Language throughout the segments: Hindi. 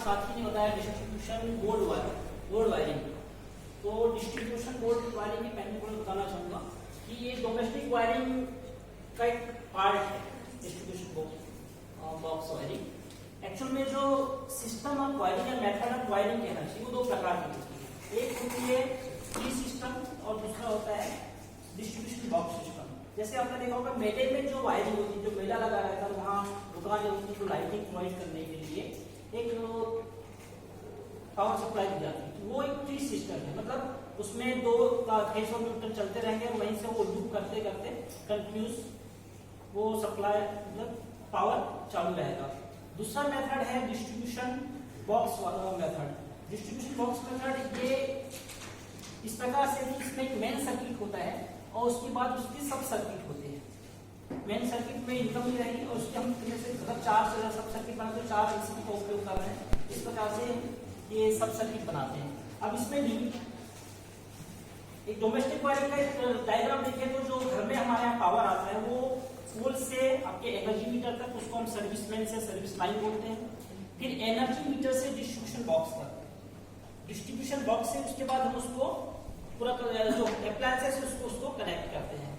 साथ ही ने बताया डिस्ट्रीब्यूशन बोर्ड वायरिंग। तो डिस्ट्रीब्यूशन बोर्ड वायरिंग की पहले मैं बताना चाहूंगा कि ये डोमेस्टिक वायरिंग का एक पार्ट है, डिस्ट्रीब्यूशन बॉक्स वायरिंग। एक्चुअल में जो सिस्टम ऑफ वायरिंग या मेथड ऑफ वायरिंग कहना चाहिए वो दो प्रकार की होती है, एक होती है ट्री सिस्टम और दूसरा होता है डिस्ट्रीब्यूशन बॉक्स सिस्टम। जैसे आपने देखा होगा मेले में जो वायरिंग होती है, जो मेला लगा रहता है वहाँ दुकान होती है लाइटिंग प्रोवाइड करने के लिए एक पावर सप्लाई दी जाती है, तो वो एक ट्री सिस्टम है। मतलब उसमें दो फेस और न्यूट्रल चलते रहेंगे और वहीं से वो लूप करते करते कंटिन्यूस वो सप्लाई मतलब पावर चालू रहेगा। दूसरा मेथड है distribution box method. Distribution box method ये इस प्रकार से कि इसमें एक मेन सर्किट होता है और उसके बाद उसके सब सर्किट होते हैं। मेन सर्किट में इनकम भी रहेगी और उसके हम से मतलब चार से सब सर्किट बनाते हैं, चार एलसीडी का उपयोग कर रहे हैं, इस प्रकार से ये सब सर्किट बनाते हैं। अब इसमें एक डोमेस्टिक वायरिंग का एक डायग्राम देखिए तो जो घर में हमारे यहाँ पावर आता है वो पोल से आपके एनर्जी मीटर तक, उसको हम सर्विसमैन से सर्विस लाइन बोलते हैं। फिर एनर्जी मीटर से डिस्ट्रीब्यूशन बॉक्स तक, डिस्ट्रीब्यूशन बॉक्स से उसके बाद हम उसको पूरा जो अप्लायंसेस है उसको कनेक्ट करते हैं।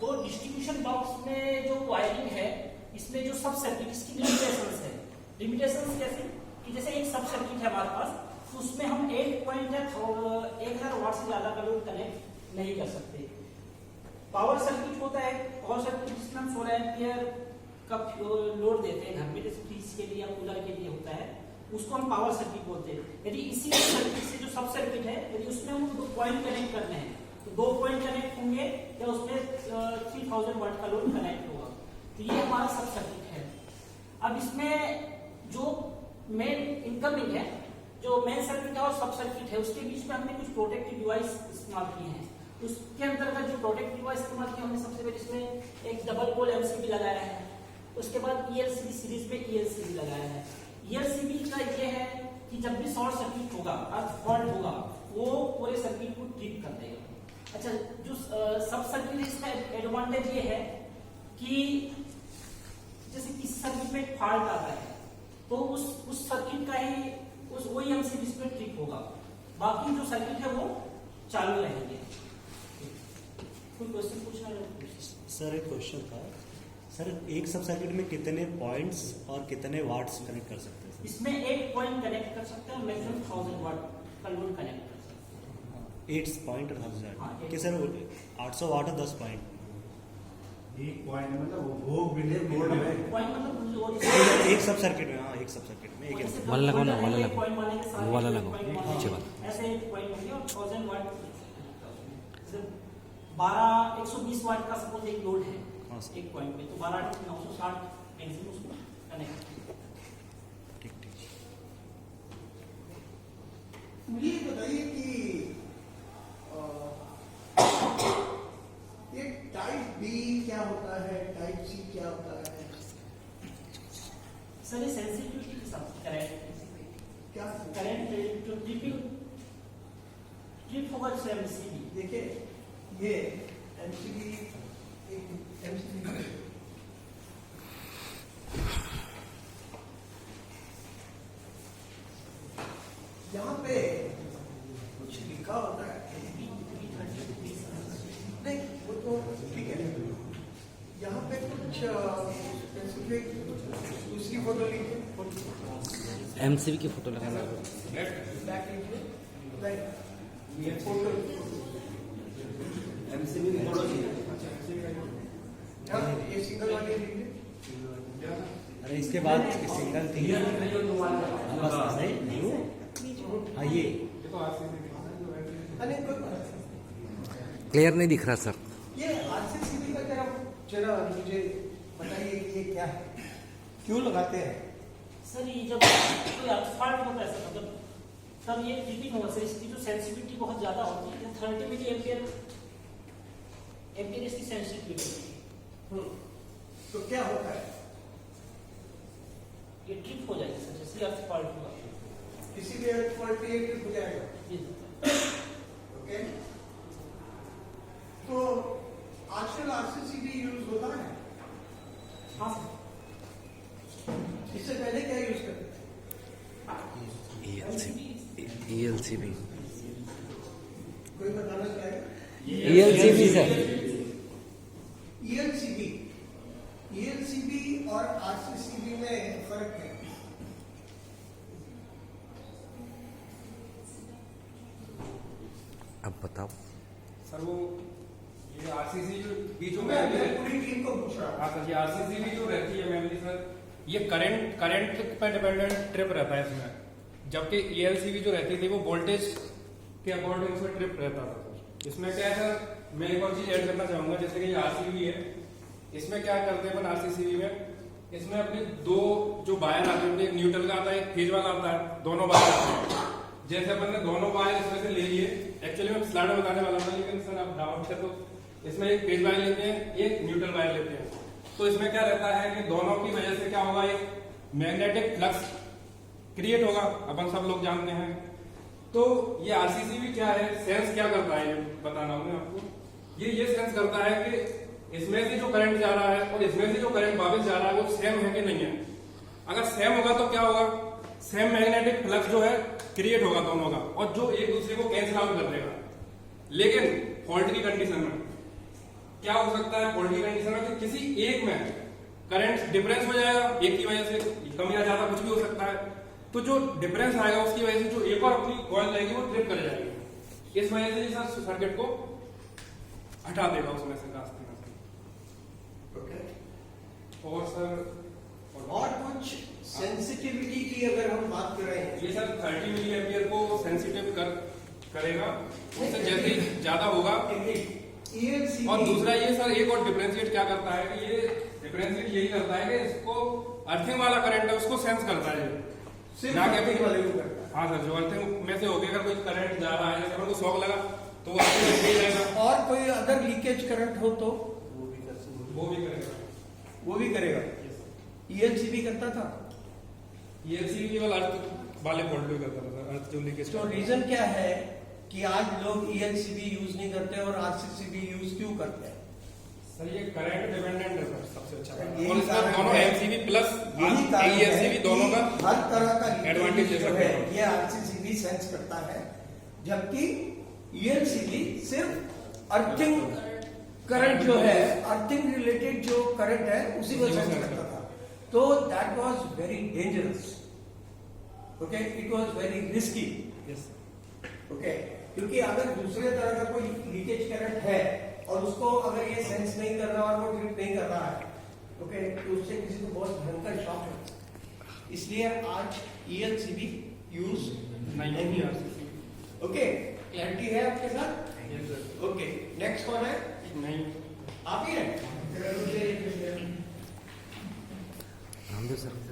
तो डिस्ट्रीब्यूशन बॉक्स में जो वायरिंग है इसमें जो सब सर्किट इसकी लिमिटेशंस है। लिमिटेशंस कैसे कि जैसे एक सब सर्किट है हमारे पास, तो उसमें हम 1000 वाट से ज्यादा का लोड कनेक्ट नहीं कर सकते। पावर सर्किट होता है, पावर सर्किट जिसमें हम 16 एम्पियर का लोड देते हैं घर में, जैसे फ्रिज के लिए या कूलर के लिए होता है, उसको हम पावर सर्किट बोलते हैं। यदि इसी सर्किट से जो सब सर्किट है यदि उसमें हम 2 पॉइंट कनेक्ट करने हैं तो 2 पॉइंट कनेक्ट होंगे या उसमें 3000 वाट का लोड कनेक्ट होगा, तो ये हमारा सब सर्किट है। अब इसमें जो मेन इनकमिंग है, जो मेन सर्किट है और सब सर्किट है, उसके बीच में हमने कुछ प्रोटेक्टिव डिवाइस इस्तेमाल किए हैं। उसके अंतर्गत जो प्रोटेक्टिव डिवाइस इस्तेमाल किया हमने सबसे पहले इसमें एक डबल पोल एमसीबी लगाया है, उसके बाद ईएलसीबी सीरीज में ईएलसीबी लगाया है। ईएलसीबी का ये है कि जब भी शॉर्ट सर्किट होगा अर्थ फॉल्ट होगा वो पूरे सर्किट को ट्रिप कर देगा। अच्छा, जो सब सर्किट है इसका एडवांटेज ये है कि जैसे किस सर्किट में फॉल्ट आता है तो उस सर्किट का ही वही एमसीबी इसमें ट्रिप होगा, बाकी जो सर्किट है वो चालू रहेंगे। कोई क्वेश्चन पूछना है? सर एक क्वेश्चन था सर, एक सब सर्किट में कितने पॉइंट्स और कितने वाट्स कनेक्ट कर सकते हैं? इसमें एक पॉइंट कनेक्ट कर सकते हैं और मैक्सिमम 1000 वाट का लोड कनेक्ट कर सकते हैं। 8 पॉइंट और 1000 हाँ, कि सर 800 वाट और 10 पॉइंट? एक पॉइंट मतलब वो बिल्डे बोर्ड में पॉइंट मतलब एक सब सर्किट में, हाँ एक सब सर्किट में एक वाला लगाओ ना, वाला लगाओ, वो वाला लगाओ, नीचे वाला। ऐसे एक पॉइंट होंगे और 1000 वाट 120 वाट का सपोज एक लोड है एक पॉइंट में, तो 12 960 मैक्सिमम उसको कनेक्ट। ठीक ठीक। मुझे ये बताइए कि ये टाइप बी क्या होता है, टाइप सी क्या होता है? सर ये सेंसिटिविटी के साथ करंट क्या करंट जो ट्रिप होगा जैसे एमसीबी। देखिए ये एमसीबी एक एमसीबी यहाँ पे कुछ लिखा होता है, नहीं वो तो ठीक है, यहाँ पे कुछ स्पेसिफिक दूसरी फोटो लीजिए, एमसीबी की फोटो लगाना। बैक लीजिए, राइट ये फोटो एमसीबी की फोटो ये सिंगल वाली लीजिए। अरे इसके बाद सिंगल थी बस नहीं हाँ ये क्लियर नहीं दिख रहा सर। ये आरसीसीबी का जरा मुझे बताइए कि ये क्या है, क्यों लगाते हैं? सर ये जब कोई फॉल्ट होता है सर, मतलब सर ये ट्रिपिंग होगा सर, इसकी जो सेंसिटिविटी बहुत ज्यादा होती है, 30 मिली एम्पियर इसकी सेंसिटिविटी। तो क्या होता है? ये ट्रिप हो जाएगी सर, जैसे अर्थ फॉल्ट होगा किसी भी अर्थ फॉल्ट पे ये ट्रिप हो जाएगा। जी ओके, तो आजकल आरसीसीबी यूज होता है? हाँ सर। इससे पहले क्या यूज करते थे? ELCB कोई बताना चाहेगा? ELCB सर ELCB और RCCB में फर्क है। अब बताओ सर वो ये आरसीसीबी जो मैं पूरी टीम को पूछ रहा हूँ। हाँ सर, ये आरसीसीबी जो रहती है मेनली सर, ये करंट पे डिपेंडेंट ट्रिप रहता है इसमें, जबकि ELCB जो रहती थी वो वोल्टेज के अकॉर्डिंग उसमें ट्रिप रहता था सर। इसमें क्या है सर, मैं एक और चीज ऐड करना चाहूंगा, जैसे कि ये आरसीबी है, इसमें क्या करते हैं अपन आरसीसीबी में, इसमें अपने दो जो वायर आते हैं, एक न्यूट्रल का आता है, एक फेज वाला आता है, दोनों वायर आते हैं। जैसे अपन ने दोनों वायर इसमें से ले लिए, एक्चुअली मैं स्लाइड में बताने वाला था, लेकिन सर आप डाउट है तो इसमें एक फेज वायर लेते हैं, एक न्यूट्रल वायर लेते हैं। तो इसमें क्या रहता है कि दोनों की वजह से क्या होगा, एक मैग्नेटिक फ्लक्स क्रिएट होगा, अपन सब लोग जानते हैं। तो ये आरसीसीबी क्या है, सेंस क्या करता है, ये बताना हूं मैं आपको। ये सेंस करता है कि इसमें से जो करंट जा रहा है और इसमें से जो करंट वापस जा रहा है वो सेम है कि नहीं है। अगर सेम होगा तो क्या होगा, सेम मैग्नेटिक फ्लक्स जो है क्रिएट होगा दोनों का, और जो एक दूसरे को कैंसिल आउट कर देगा। लेकिन फॉल्ट की कंडीशन में क्या हो सकता है, फॉल्ट की कंडीशन में कि किसी एक में करंट डिफरेंस हो जाएगा, एक की वजह से कम या ज्यादा कुछ भी हो सकता है। तो जो डिफरेंस आएगा उसकी वजह से जो एक और अपनी कॉइल रहेगी वो ट्रिप कर जाएगी। इस वजह से सर सर्किट को हटा देगा उसमें से रास्ते में। और सर और कुछ सेंसिटिविटी की अगर हम बात कर रहे हैं, ये सर 30 मिली एम्पियर को सेंसिटिव करेगा, उससे जैसे ही ज्यादा होगा। ELCB और दूसरा ये सर एक और डिफरेंशिएट क्या करता है कि ये डिफरेंशिएट यही करता है कि इसको अर्थिंग वाला करंट है उसको सेंस करता है, सिर्फ ना कि अर्थिंग वाले को करता है। हाँ सर, जो अर्थिंग में से होगी, अगर कोई करंट जा रहा है, जैसे अपन को शॉक लगा तो वो अर्थिंग में ही रहेगा, और कोई अदर लीकेज करंट हो तो वो भी करेगा। वो भी करेगा। ELCB करता था। ELCB केवल अर्थ वाले फॉल्ट भी करता था सर, अर्थ जो लीकेज। तो रीजन क्या है कि आज लोग ELCB यूज नहीं करते और RCCB यूज क्यों करते हैं? सर ये करंट डिपेंडेंट है सर, सबसे अच्छा बात। यही और इसमें कारण दोनों है। MCB प्लस यही कारण है ELCB दोनों का कि हर तरह का एडवांटेज जो है ये RCCB सेंस करता है, जबकि ELCB सिर्फ अर्थिंग करंट जो है, अर्थिंग रिलेटेड जो करंट है उसी को सेंस करता था। तो that was very dangerous, okay, it was very risky, okay, क्योंकि अगर दूसरे तरह का कोई लीकेज करंट है और उसको अगर ये सेंस नहीं कर रहा और वो ट्रिप नहीं कर रहा है, ओके, तो उससे किसी को बहुत भयंकर शॉक है। इसलिए आज ELCB यूज नहीं होगी RCCB। ओके, क्लैरिटी है आपके साथ? ओके, नेक्स्ट कौन है? नहीं, आप ही हैं? Ramdev sir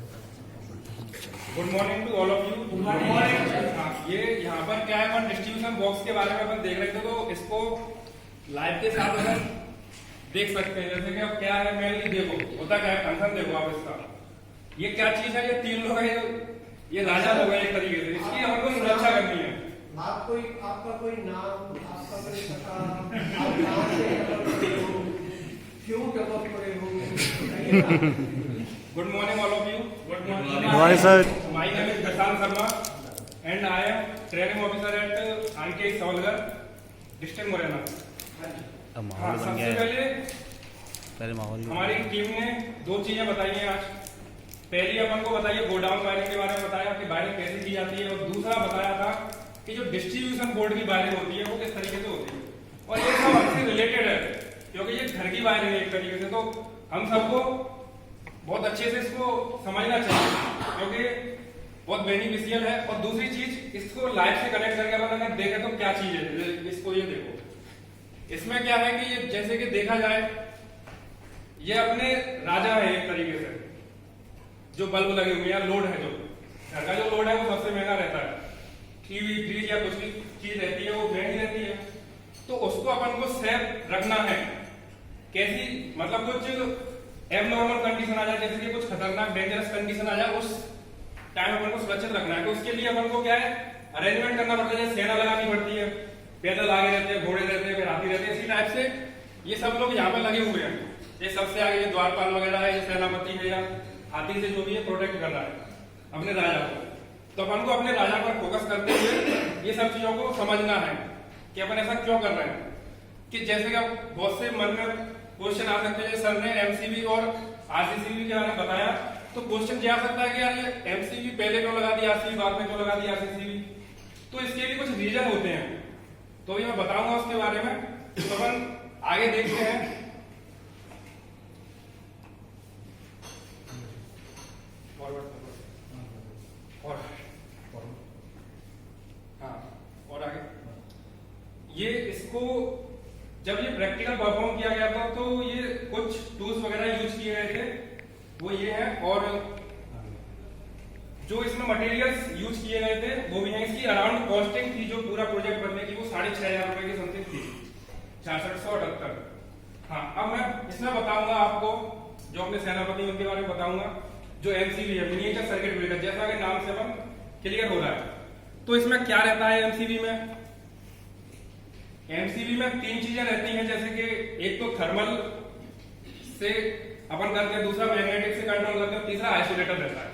good morning to all of you. Good morning. ये यहाँ पर क्या है, अपन डिस्ट्रीब्यूशन बॉक्स के बारे में अपन देख रहे थे, तो इसको लाइव के साथ अपन देख सकते हैं। जैसे कि अब क्या है, मेनली देखो होता क्या है, फंक्शन देखो आप इसका। ये क्या चीज है, ये 3 लोग हैं, ये राजा लोग हैं एक तरीके से, इसकी हमको सुरक्षा करनी है। आपका कोई नाम, आपका कोई पता, आप कहाँ से टपक पड़े हो, क्यों टपक पड़े हो, good morning all of you. Good morning sir. My name is Prashant Sharma and I am training officer at ITI Sabalgarh, district Morena. अब माहौल हाँ, बन सबसे गया है, पहले माहौल हमारी टीम ने 2 चीजें बताई हैं आज। पहली अपन को बताइए गोडाउन वायरिंग के बारे में बताया कि वायरिंग कैसे की जाती है, और दूसरा बताया था कि जो डिस्ट्रीब्यूशन बोर्ड की वायरिंग होती है वो किस तरीके से होती है। और ये सब हमसे रिलेटेड है, क्योंकि ये घर की वायरिंग है एक तरीके से, तो हम सबको बहुत अच्छे से इसको समझना चाहिए, क्योंकि बहुत बेनिफिशियल है। और दूसरी चीज, इसको लाइव से कनेक्ट करके अपन अगर देखें तो क्या चीज है, इसको ये देखो, इसमें क्या है कि ये जैसे कि देखा जाए, ये अपने राजा है एक तरीके से, जो बल्ब लगे हुए हैं, लोड है, जो घर का जो लोड है वो सबसे महंगा रहता है। टीवी, फ्रिज या कुछ भी चीज रहती है वो महंगी रहती है, तो उसको अपन को सेफ रखना है। कैसी, मतलब कुछ एबनॉर्मल कंडीशन आ जाए, जैसे कि कुछ खतरनाक डेंजरस कंडीशन आ जाए, उस टाइम अपन को सुरक्षित रखना है। तो उसके लिए अपन को क्या है, अरेंजमेंट करना पड़ता है, जैसे सेना लगानी पड़ती है, पैदल आगे रहते हैं, घोड़े रहते हैं, फिर हाथी रहते हैं, इसी टाइप से ये सब लोग यहाँ पर लगे हुए हैं। ये सबसे आगे ये द्वारपाल वगैरह है, ये सेनापति है, या हाथी से जो भी है प्रोटेक्ट कर रहा है अपने राजा को। तो अपन को अपने राजा पर फोकस करते हुए ये सब चीजों को समझना है कि अपन ऐसा क्यों कर रहे हैं। कि जैसे कि आप बहुत से मन में क्वेश्चन आ सकते हैं, सर ने एमसीबी और आरसीसीबी के बारे में बताया, तो क्वेश्चन ये आ सकता है कि यार ये एमसीबी पहले क्यों लगा दी, आरसीबी बाद में क्यों लगा दी आरसीसीबी। तो इसके भी कुछ रीजन होते हैं, तो ये मैं बताऊंगा उसके बारे में। तो अपन आगे देखते हैं। और आगे ये इसको जब ये प्रैक्टिकल परफॉर्म किया गया था तो ये कुछ टूल्स वगैरह यूज किए गए थे, वो ये है। और जो इसमें मटेरियल्स यूज किए गए थे वो भी है। इसकी अराउंड कॉस्टिंग थी जो पूरा प्रोजेक्ट करने की, वो 6,500 रुपए की समथिंग थी, 6678। हाँ, अब मैं इसमें बताऊंगा आपको जो अपने सेनापति उनके बारे में बताऊंगा। जो एमसीबी है, मिनिएचर सर्किट ब्रेकर, जैसा कि नाम से अपन क्लियर हो रहा है। तो इसमें क्या रहता है एमसीबी में? एमसीबी में 3 चीजें रहती हैं, जैसे कि एक तो थर्मल से अपन करते हैं, दूसरा मैग्नेटिक से कंट्रोल करते हैं, तीसरा आइसोलेटर रहता है।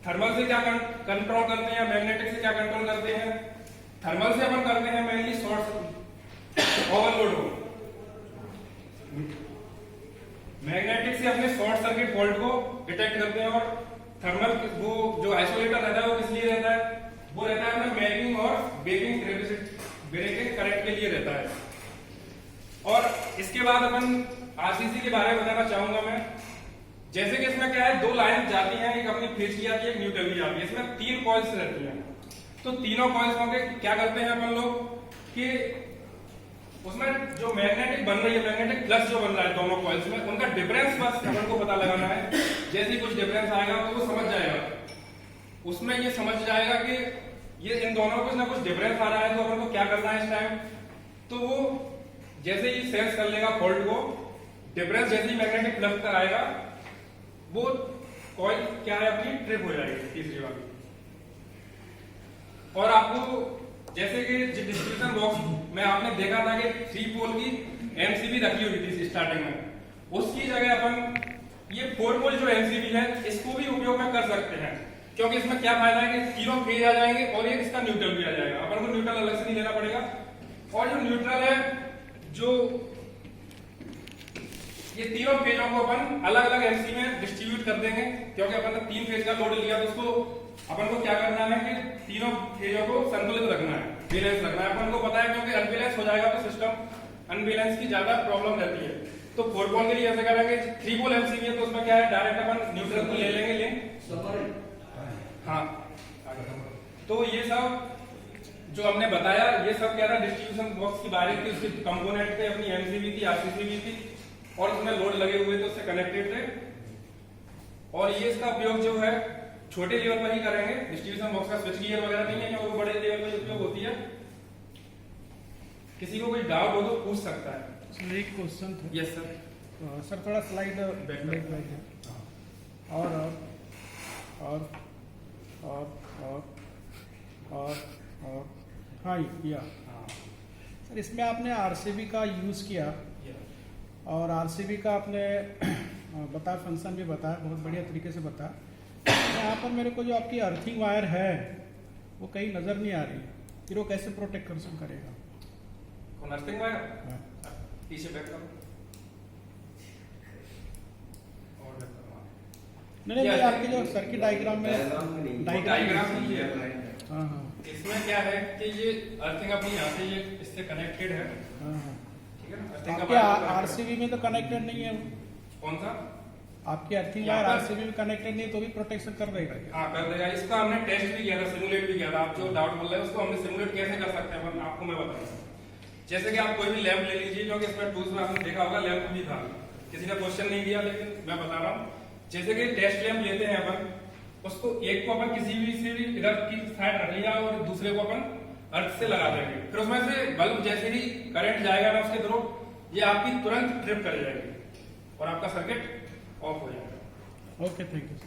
थर्मल से क्या कंट्रोल करते हैं, मैग्नेटिक से क्या कंट्रोल करते हैं? थर्मल से अपन करते हैं मेनली शॉर्ट ओवरलोड हो, मैग्नेटिक से अपने शॉर्ट सर्किट फॉल्ट को डिटेक्ट करते हैं, और थर्मल वो जो आइसोलेटर रहता है वो किस लिए रहता है? वो रहता है अपने मेकिंग और बेकिंग ब्रेकिंग करंट के लिए रहता है। और इसके बाद अपन आरसीसी के बारे में बताना चाहूंगा मैं। जैसे कि इसमें क्या है, 2 लाइन जाती हैं, एक अपनी फेज की आती है, एक न्यूट्रल की आती है। इसमें 3 कॉइल्स रहती हैं। तो तीनों कॉइल्स होंगे, क्या करते हैं अपन लोग कि उसमें जो मैग्नेटिक बन रही है, मैग्नेटिक प्लस जो बन रहा है दोनों कॉइल्स में, उनका डिफरेंस बस अपन को पता लगाना है। जैसे ही कुछ डिफरेंस आएगा तो वो समझ जाएगा, उसमें ये समझ जाएगा कि ये इन दोनों को कुछ ना कुछ डिफरेंस आ रहा है, तो अपन को क्या करना है इस टाइम। तो वो जैसे ही सेंस कर लेगा फॉल्ट को, डिफरेंस जैसे ही मैग्नेटिक प्लस तक आएगा, वो कॉइल क्या है अपनी ट्रिप हो जाएगी, तीसरी वाली। और आपको जैसे कि डिस्ट्रीब्यूशन बॉक्स में आपने देखा था कि 3 पोल की एमसीबी रखी हुई थी स्टार्टिंग में, उसकी जगह अपन ये 4 पोल जो एमसीबी है इसको भी उपयोग में कर सकते हैं। क्योंकि इसमें क्या फायदा है कि तीनों फेज आ जाएंगे और ये इसका न्यूट्रल भी आ जाएगा, अपन को न्यूट्रल अलग से नहीं लेना पड़ेगा। और जो न्यूट्रल है, जो ये तीनों फेजों को अपन अलग अलग एमसी में डिस्ट्रीब्यूट कर देंगे, क्योंकि अपन ने 3 फेज का लोड लिया, तो उसको अपन को क्या करना है कि तीनों फेजों को संतुलित रखना है, बैलेंस रखना है। अपन को पता है क्योंकि अनबैलेंस हो जाएगा तो सिस्टम अनबैलेंस की ज्यादा प्रॉब्लम रहती है। तो 4 पोल के लिए ऐसे करेंगे, 3 पोल एमसीबी है तो उसमें क्या है, डायरेक्ट अपन न्यूट्रल को ले लेंगे लिंक। हाँ, तो ये सब जो हमने बताया, ये सब क्या था, डिस्ट्रीब्यूशन बॉक्स की बारी थी, उसकी कंपोनेंट थे, अपनी एमसीबी थी, आरसीसीबी थी, और उसमें लोड लगे हुए थे, उससे कनेक्टेड थे। और ये इसका उपयोग जो है छोटे लेवल पर ही करेंगे, डिस्ट्रीब्यूशन बॉक्स का स्विच गियर वगैरह नहीं है, क्योंकि बड़े लेवल पर उपयोग होती है। किसी को कोई डाउट हो तो पूछ सकता है। सर एक क्वेश्चन था। Yes sir. सर थोड़ा स्लाइड बैक और हाँ या सर, इसमें आपने आरसीबी का यूज़ किया और आरसीबी का आपने बताया, फंक्शन भी बताया, बहुत बढ़िया तरीके से बताया। यहाँ पर मेरे को जो आपकी अर्थिंग वायर है वो कहीं नज़र नहीं आ रही, फिर वो कैसे प्रोटेक्शन करेगा? कौन अर्थिंग वायर? पीछे बैक करो और बैक करो। नहीं, आपके जो सर्किट डायग्राम में डायग्राम ही है। हाँ हाँ, इसमें क्या है कि ये अर्थिंग अपनी यहाँ से ये इससे कनेक्टेड है, हाँ हाँ। ठीक है ना। अर्थिंग आपके आरसीबी में तो कनेक्टेड नहीं है, कौन सा? आपकी अर्थिंग वायर आरसीबी में कनेक्टेड नहीं है, तो भी प्रोटेक्शन कर देगा। हाँ, कर देगा। इसका हमने टेस्ट भी किया था, सिमुलेट भी किया था। आप जो डाउट बोल रहे हैं उसको हमने सिमुलेट कैसे कर सकते हैं आपको मैं बताऊंगा। जैसे कि आप कोई भी लैंप ले लीजिए, क्योंकि इसमें टूल्स में आपने देखा होगा लैंप भी था, किसी ने क्वेश्चन नहीं दिया, लेकिन मैं बता रहा हूँ। जैसे कि टेस्ट लैंप लेते हैं अपन, उसको एक को अपन किसी भी से भी इधर की साइड रख लिया और दूसरे को अपन अर्थ से लगा देंगे, फिर उसमें से बल्ब जैसे ही करंट जाएगा ना उसके थ्रू, ये आपकी तुरंत ट्रिप कर जाएगी और आपका सर्किट ऑफ हो जाएगा। Okay, thank you.